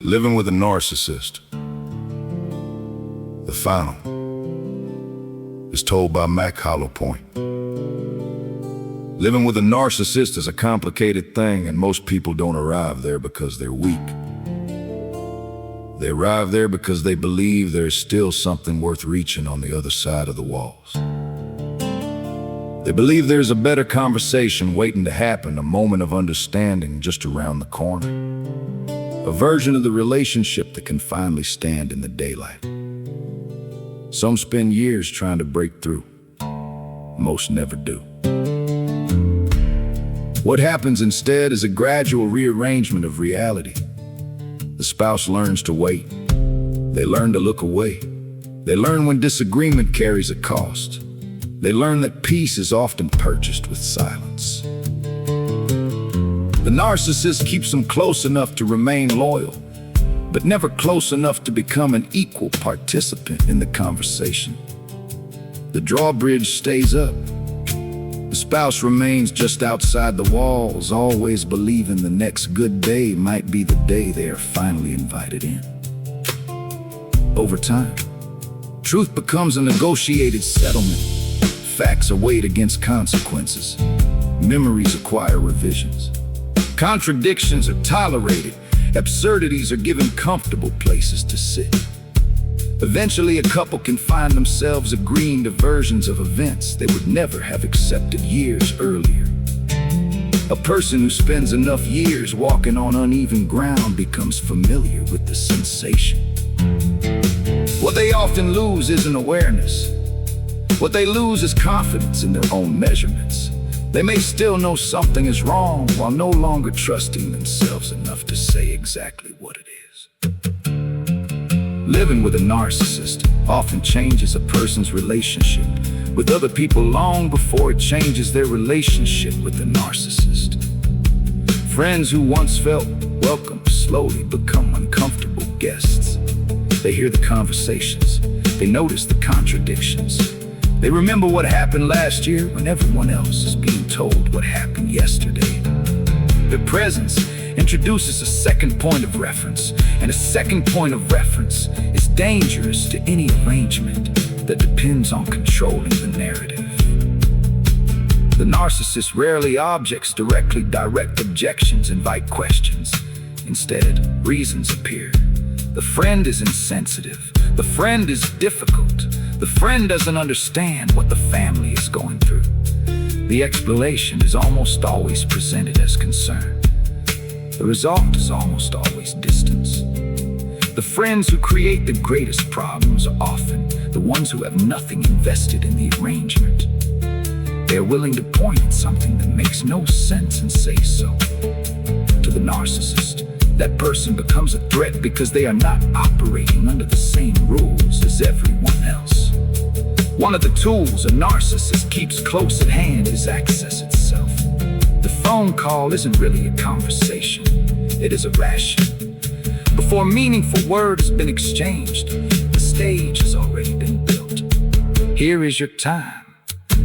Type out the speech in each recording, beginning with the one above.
Living with a Narcissist. The final is told by Mack, Hollowpoint. Living with a narcissist is a complicated thing, and most people don't arrive there because they're weak. They arrive there because they believe there's still something worth reaching on the other side of the walls. They believe there's a better conversation waiting to happen, a moment of understanding just around the corner. A version of the relationship that can finally stand in the daylight. Some spend years trying to break through. Most never do. What happens instead is a gradual rearrangement of reality. The spouse learns to wait. They learn to look away. They learn when disagreement carries a cost. They learn that peace is often purchased with silence. The narcissist keeps them close enough to remain loyal, but never close enough to become an equal participant in the conversation. The drawbridge stays up. The spouse remains just outside the walls, always believing the next good day might be the day they are finally invited in. Over time, truth becomes a negotiated settlement. Facts are weighed against consequences. Memories acquire revisions. Contradictions are tolerated. Absurdities are given comfortable places to sit. Eventually, a couple can find themselves agreeing to versions of events they would never have accepted years earlier. A person who spends enough years walking on uneven ground becomes familiar with the sensation. What they often lose isn't awareness. What they lose is confidence in their own measurements. They may still know something is wrong while no longer trusting themselves enough to say exactly what it is. Living with a narcissist often changes a person's relationship with other people long before it changes their relationship with the narcissist. Friends who once felt welcome slowly become uncomfortable guests. They hear the conversations. They notice the contradictions. They remember what happened last year when everyone else is being told what happened yesterday. Their presence introduces a second point of reference, and a second point of reference is dangerous to any arrangement that depends on controlling the narrative. The narcissist rarely objects directly. Direct objections invite questions. Instead, reasons appear. The friend is insensitive. The friend is difficult. The friend doesn't understand what the family is going through. The explanation is almost always presented as concern. The result is almost always distance. The friends who create the greatest problems are often the ones who have nothing invested in the arrangement. They are willing to point at something that makes no sense and say so. To the narcissist, that person becomes a threat because they are not operating under the same rules as everyone else. One of the tools a narcissist keeps close at hand is access itself. The phone call isn't really a conversation, it is a ration. Before meaningful word has been exchanged, the stage has already been built. Here is your time.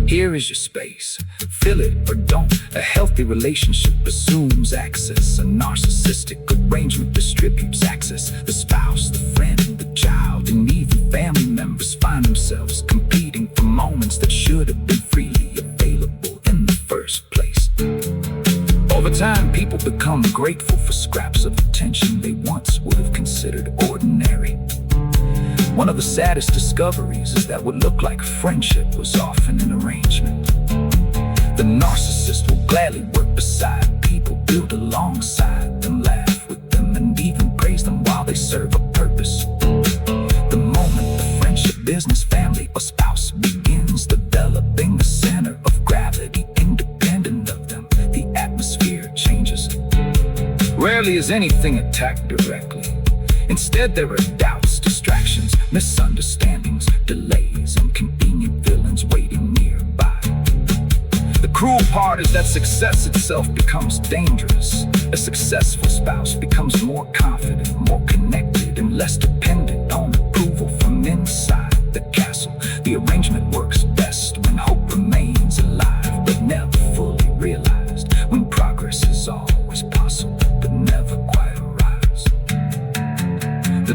Here is your space. Fill it or don't. A healthy relationship assumes access. A narcissistic arrangement distributes access. The spouse, the friend, the child, and even family members find themselves competing for moments that should have been freely available in the first place. Over time, people become grateful for scraps of attention they once would have considered ordinary. One of the saddest discoveries is that what looked like friendship was often an arrangement. The narcissist will gladly work beside people, build alongside them, laugh with them, and even praise them while they serve a purpose. The moment the friendship, business, family, or spouse begins developing the center of gravity independent of them, the atmosphere changes. Rarely is anything attacked directly. Instead, there are doubts, distractions, misunderstandings, delays, and convenient villains waiting nearby. The cruel part is that success itself becomes dangerous. A successful spouse becomes more confident, more connected, and less dependent on approval from inside the castle. The arrangement works best when hope remains alive, but never fully realized. When progress is always possible, but never quite arrives.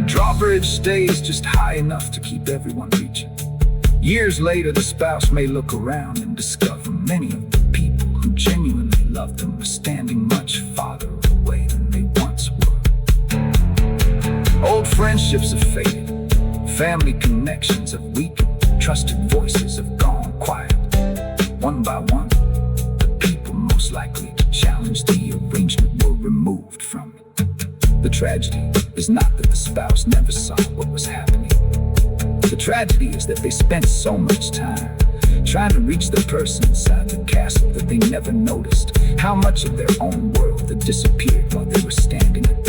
drawbridge stays just high enough to keep everyone reaching. Years later, the spouse may look around and discover many of the people who genuinely loved them were standing much farther away than they once were. Old friendships have faded, family connections have weakened, trusted voices have gone quiet. One by one, the people most likely to challenge the arrangement were removed from it. The tragedy is not that the spouse never saw what was happening. The tragedy is that they spent so much time trying to reach the person inside the castle that they never noticed how much of their own world had disappeared while they were standing at